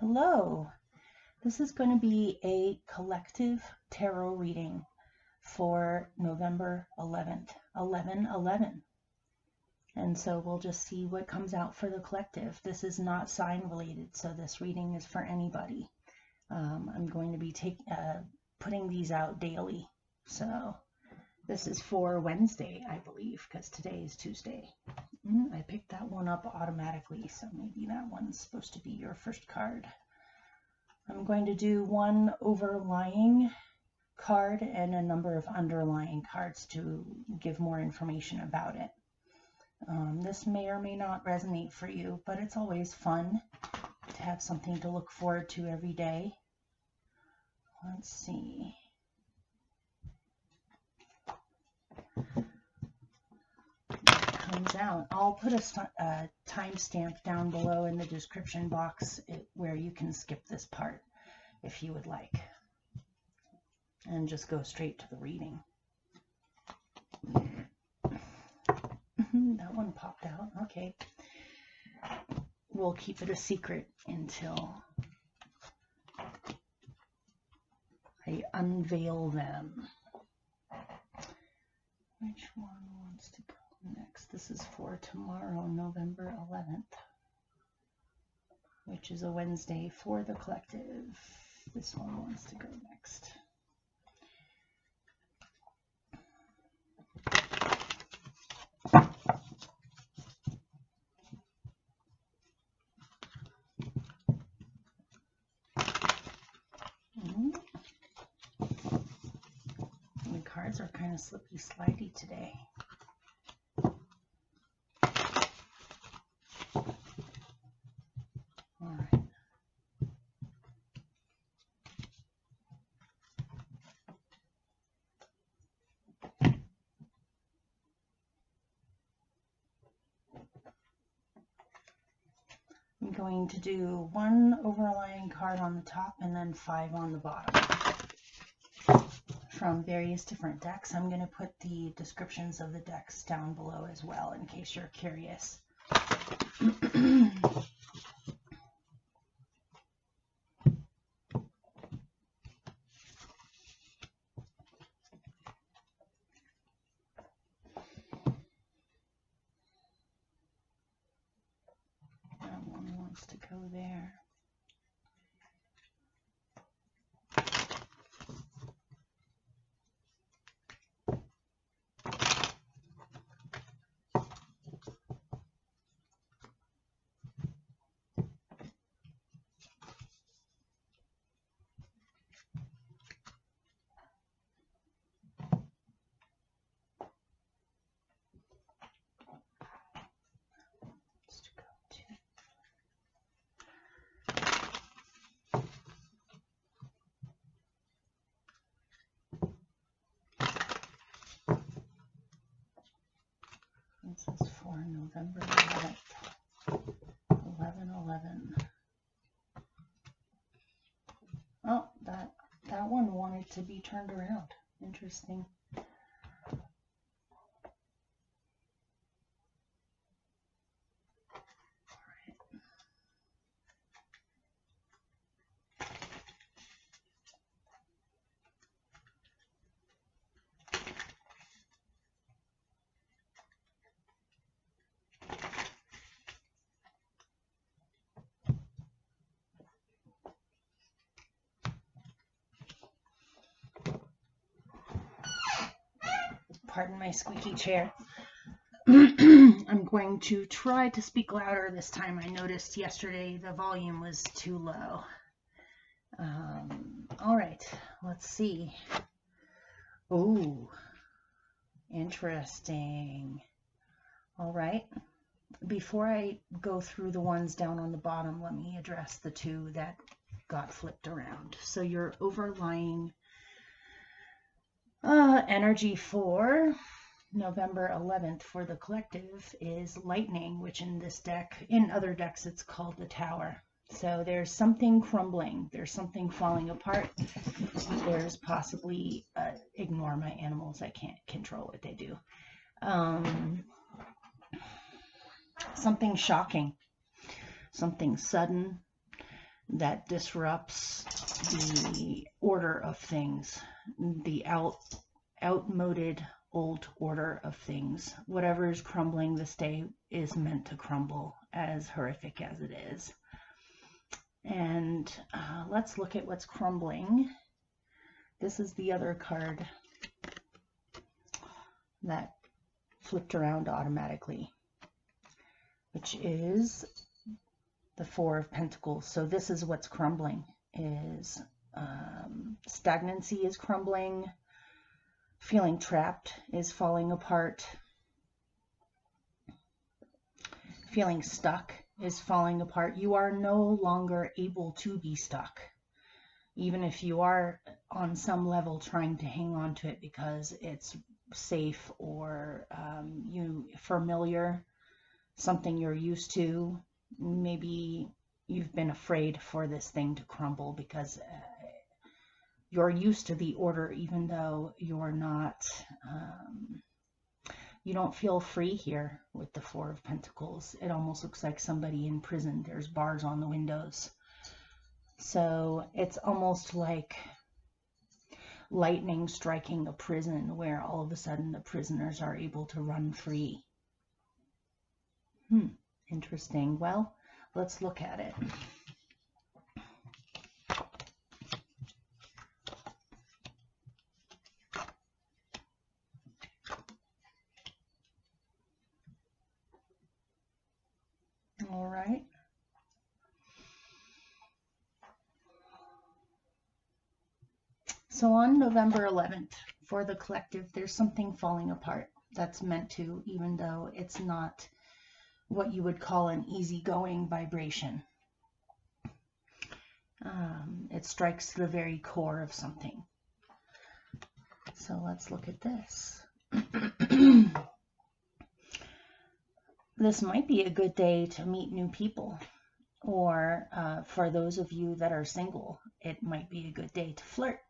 Hello, this is going to be a collective tarot reading for November 11th, 11/11. And so we'll just see what comes out for the collective. This is not sign related, so this reading is for anybody. I'm going to be putting these out daily. So this is for Wednesday, I believe, because today is Tuesday. I picked that one up automatically, so maybe that one's supposed to be your first card. I'm going to do one overlying card and a number of underlying cards to give more information about it. This may or may not resonate for you, but it's always fun to have something to look forward to every day. Let's see. Comes out. I'll put a timestamp down below in the description box where you can skip this part if you would like, and just go straight to the reading. That one popped out. Okay. We'll keep it a secret until I unveil them. Which one wants to go next? This is for tomorrow, November 11th, which is a Wednesday for the collective. This one wants to go next. The cards are kind of slippy slidey today. All right. I'm going to do one overlying card on the top and then 5 on the bottom from various different decks. I'm going to put the descriptions of the decks down below as well in case you're curious. That one wants to go there. This is for November 11th, 11/11. Oh, that one wanted to be turned around. Interesting. Pardon my squeaky chair. I'm going to try to speak louder this time. I noticed yesterday the volume was too low. All right, let's see. Oh, interesting. All right. Before I go through the ones down on the bottom, let me address the two that got flipped around. So your overlying energy for November 11th for the collective is lightning, which in this deck, in other decks, it's called the Tower. So there's something crumbling, there's something falling apart, there's possibly, ignore my animals, I can't control what they do. Something shocking, something sudden, that disrupts the order of things, the outmoded old order of things. Whatever is crumbling this day is meant to crumble, as horrific as it is. And let's look at what's crumbling. This is the other card that flipped around automatically, which is the Four of Pentacles. So this is what's crumbling, is stagnancy is crumbling, feeling trapped is falling apart, feeling stuck is falling apart. You are no longer able to be stuck, even if you are on some level trying to hang on to it because it's safe or familiar, something you're used to. Maybe you've been afraid for this thing to crumble because you're used to the order, even though you're not, you don't feel free here with the Four of Pentacles. It almost looks like somebody in prison. There's bars on the windows. So it's almost like lightning striking a prison where all of a sudden the prisoners are able to run free. Interesting. Well, let's look at it. All right. So on November 11th, for the collective, there's something falling apart that's meant to, even though it's not what you would call an easygoing vibration. It strikes the very core of something. So let's look at this. This might be a good day to meet new people, or for those of you that are single, it might be a good day to flirt,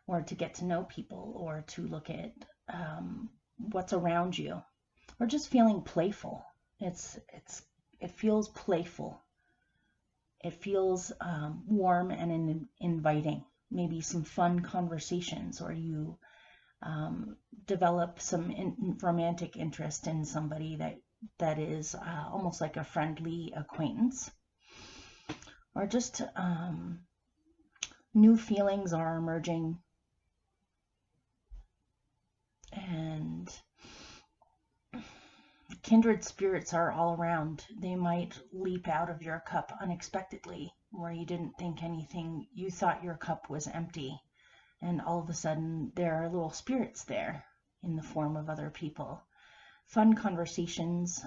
or to get to know people, or to look at what's around you, or just feeling playful. It feels playful. It feels warm and inviting. Maybe some fun conversations, or you develop some romantic interest in somebody that is almost like a friendly acquaintance, or just new feelings are emerging, and kindred spirits are all around. They might leap out of your cup unexpectedly, where you didn't think anything, you thought your cup was empty, and all of a sudden there are little spirits there in the form of other people. Fun conversations,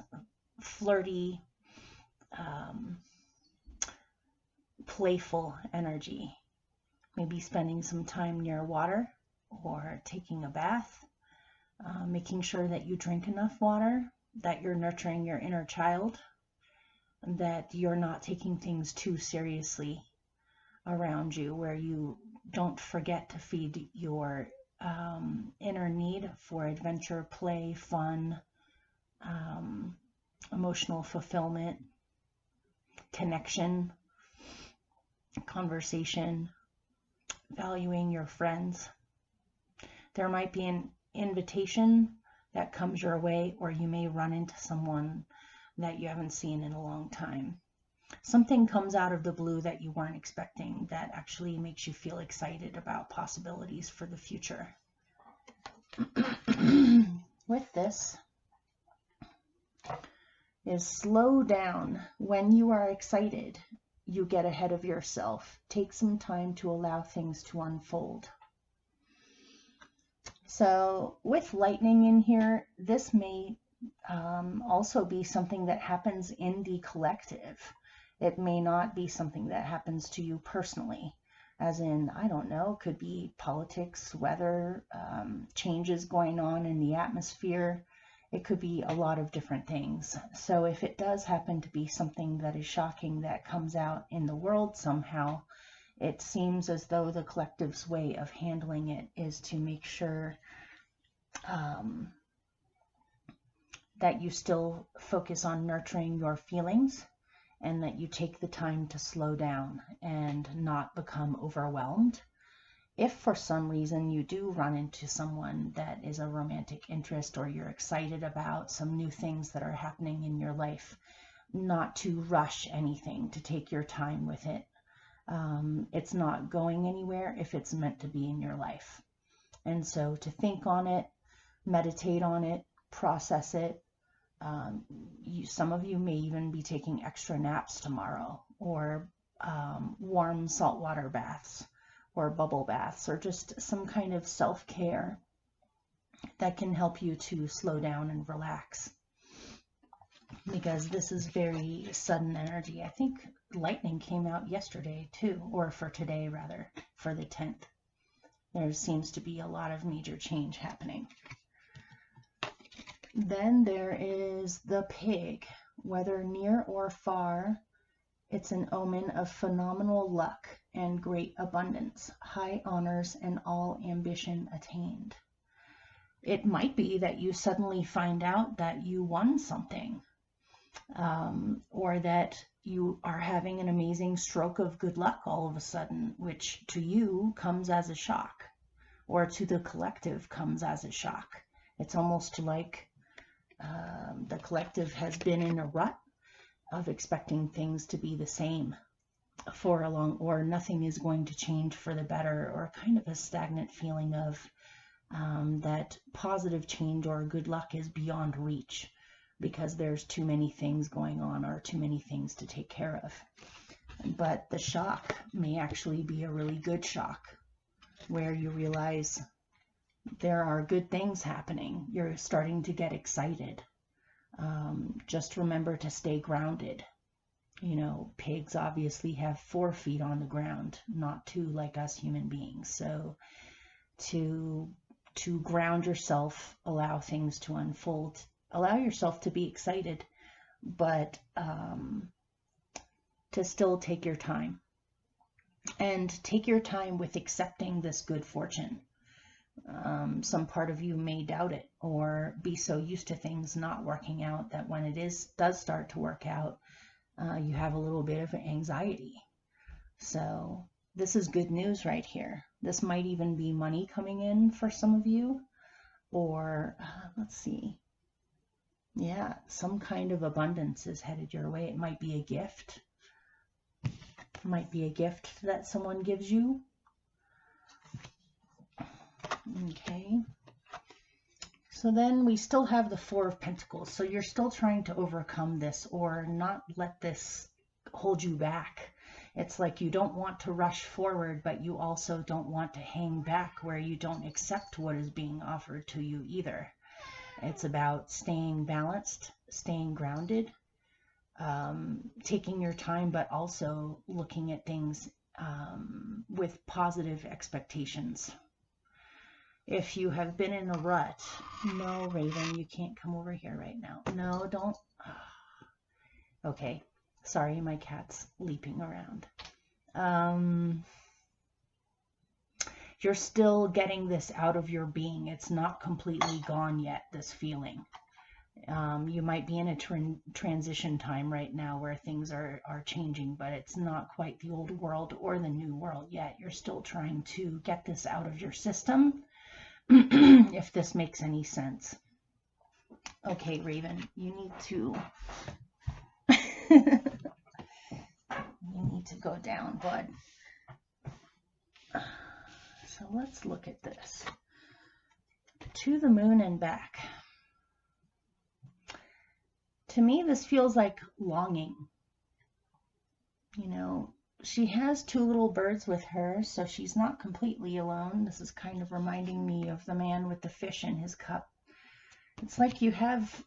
flirty, playful energy. Maybe spending some time near water, or taking a bath, making sure that you drink enough water, that you're nurturing your inner child, that you're not taking things too seriously around you, where you don't forget to feed your inner need for adventure, play, fun, emotional fulfillment, connection, conversation, valuing your friends. There might be an invitation that comes your way, or you may run into someone that you haven't seen in a long time. Something comes out of the blue that you weren't expecting that actually makes you feel excited about possibilities for the future. With this is slow down. When you are excited, you get ahead of yourself. Take some time to allow things to unfold. So with lightning in here, this may also be something that happens in the collective. It may not be something that happens to you personally, as in, I don't know, could be politics, weather, changes going on in the atmosphere. It could be a lot of different things. So if it does happen to be something that is shocking that comes out in the world somehow, it seems as though the collective's way of handling it is to make sure that you still focus on nurturing your feelings and that you take the time to slow down and not become overwhelmed. If for some reason you do run into someone that is a romantic interest, or you're excited about some new things that are happening in your life, not to rush anything, to take your time with it. It's not going anywhere if it's meant to be in your life. And so to think on it, meditate on it, process it. Some of you may even be taking extra naps tomorrow, or warm saltwater baths, or bubble baths, or just some kind of self-care that can help you to slow down and relax. Because this is very sudden energy. I think lightning came out yesterday too, or for today rather, for the 10th. There seems to be a lot of major change happening. Then there is the pig. Whether near or far, it's an omen of phenomenal luck and great abundance, high honors, and all ambition attained. It might be that you suddenly find out that you won something, or that you are having an amazing stroke of good luck all of a sudden, which to you comes as a shock, or to the collective comes as a shock. It's almost like the collective has been in a rut of expecting things to be the same for a long, or nothing is going to change for the better, or kind of a stagnant feeling of that positive change or good luck is beyond reach because there's too many things going on or too many things to take care of. But the shock may actually be a really good shock, where you realize there are good things happening. You're starting to get excited. Just remember to stay grounded. You know, pigs obviously have 4 feet on the ground, not 2 like us human beings. So to ground yourself, allow things to unfold, allow yourself to be excited, but to still take your time. And take your time with accepting this good fortune. Some part of you may doubt it, or be so used to things not working out that when it does start to work out, you have a little bit of anxiety. So this is good news right here. This might even be money coming in for some of you, or let's see. Yeah, some kind of abundance is headed your way. It might be a gift. It might be a gift that someone gives you. Okay. So then we still have the 4 of Pentacles. So you're still trying to overcome this, or not let this hold you back. It's like you don't want to rush forward, but you also don't want to hang back where you don't accept what is being offered to you either. It's about staying balanced, staying grounded, taking your time, but also looking at things with positive expectations. If you have been in a rut, no, Raven, you can't come over here right now. No, don't. Okay, sorry, my cat's leaping around. You're still getting this out of your being. It's not completely gone yet, this feeling. You might be in a transition time right now where things are changing, but it's not quite the old world or the new world yet. You're still trying to get this out of your system, if this makes any sense. Okay, Raven, you need to go down, bud. So let's look at this. To the moon and back. To me, this feels like longing. You know, she has 2 little birds with her, so she's not completely alone. This is kind of reminding me of the man with the fish in his cup. It's like you have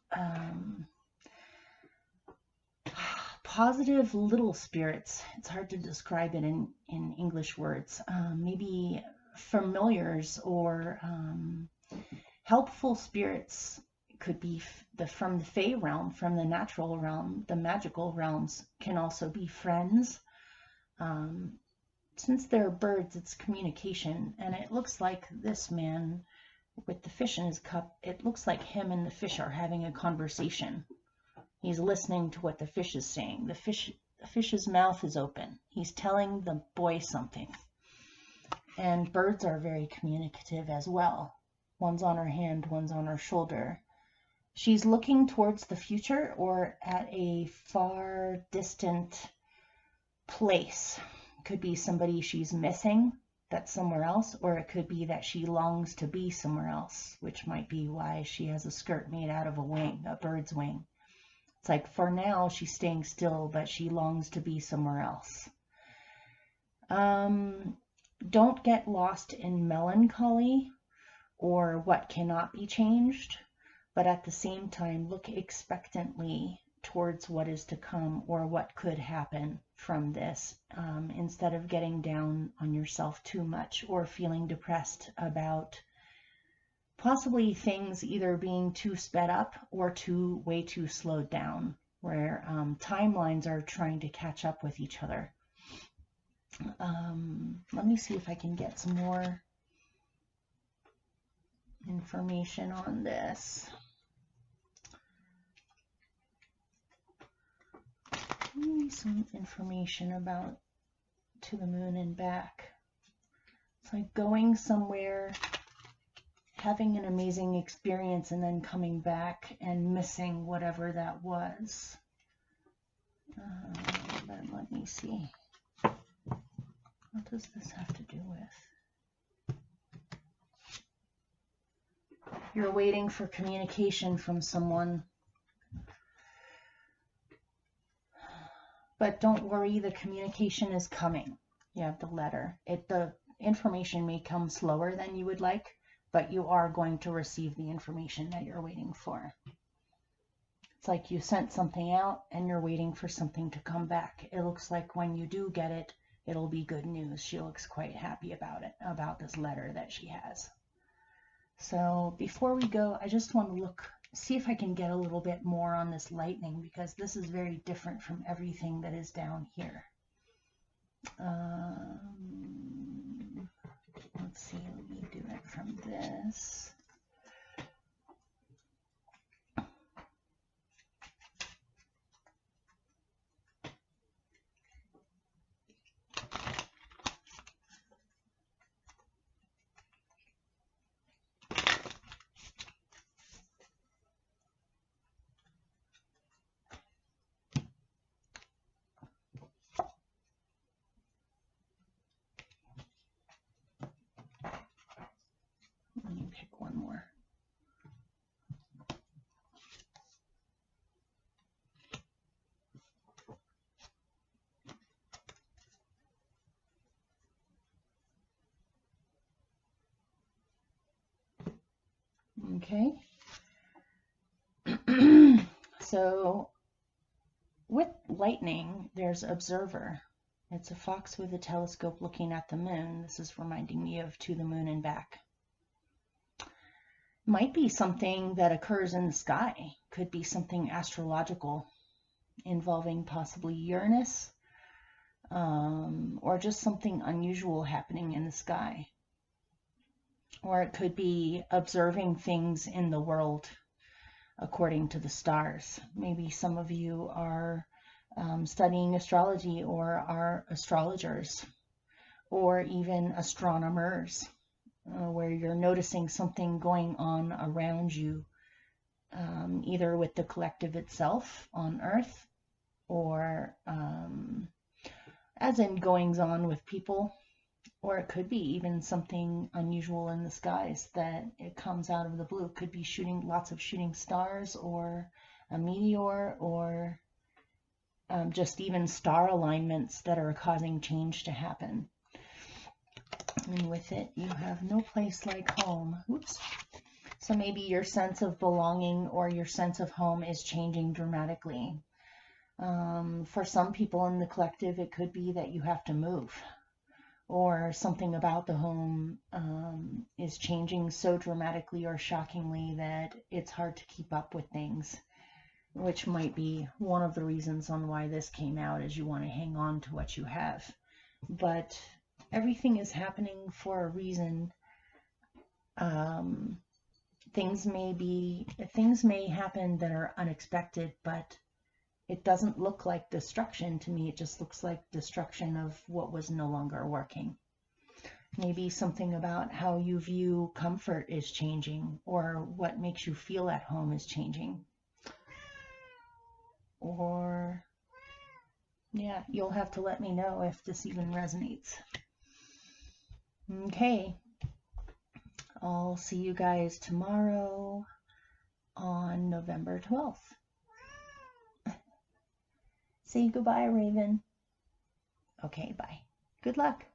positive little spirits. It's hard to describe it in English words. Maybe familiars or helpful spirits. Could be from the Fey realm, from the natural realm, the magical realms. Can also be friends. Since they're birds, it's communication, and it looks like this man with the fish in his cup, it looks like him and the fish are having a conversation. He's listening to what the fish is saying. The fish's mouth is open. He's telling the boy something. And birds are very communicative as well. One's on her hand, one's on her shoulder. She's looking towards the future or at a far distant place. Could be somebody she's missing that's somewhere else, or it could be that she longs to be somewhere else, which might be why she has a skirt made out of a wing, a bird's wing. It's like for now she's staying still, but she longs to be somewhere else. Don't get lost in melancholy or what cannot be changed, but at the same time look expectantly towards what is to come or what could happen from this, instead of getting down on yourself too much or feeling depressed about possibly things either being too sped up or way too slowed down, where timelines are trying to catch up with each other. Let me see if I can get some more information on this. Maybe some information about To the Moon and Back. It's like going somewhere, having an amazing experience, and then coming back and missing whatever that was. But let me see. What does this have to do with? You're waiting for communication from someone. But don't worry, the communication is coming. You have the letter. The information may come slower than you would like, but you are going to receive the information that you're waiting for. It's like you sent something out and you're waiting for something to come back. It looks like when you do get it, it'll be good news. She looks quite happy about it, about this letter that she has. So before we go, I just want to see if I can get a little bit more on this lightning, because this is very different from everything that is down here. Let's see, let me do it from this. Let me pick one more. Okay. So with lightning, there's observer. It's a fox with a telescope looking at the moon. This is reminding me of To the Moon and Back. Might be something that occurs in the sky. Could be something astrological involving possibly Uranus, or just something unusual happening in the sky. Or it could be observing things in the world according to the stars. Maybe some of you are studying astrology or are astrologers or even astronomers, where you're noticing something going on around you, either with the collective itself on Earth or as in goings on with people. Or it could be even something unusual in the skies that it comes out of the blue. It could be lots of shooting stars, or a meteor, or just even star alignments that are causing change to happen. And with it, you have no place like home. Oops. So maybe your sense of belonging or your sense of home is changing dramatically. For some people in the collective, it could be that you have to move, or something about the home is changing so dramatically or shockingly that it's hard to keep up with things, which might be one of the reasons on why this came out, is you want to hang on to what you have. But everything is happening for a reason. Things may happen that are unexpected, but it doesn't look like destruction to me. It just looks like destruction of what was no longer working. Maybe something about how you view comfort is changing, or what makes you feel at home is changing. Or, yeah, you'll have to let me know if this even resonates. Okay, I'll see you guys tomorrow on November 12th. Say goodbye, Raven. Okay, bye. Good luck.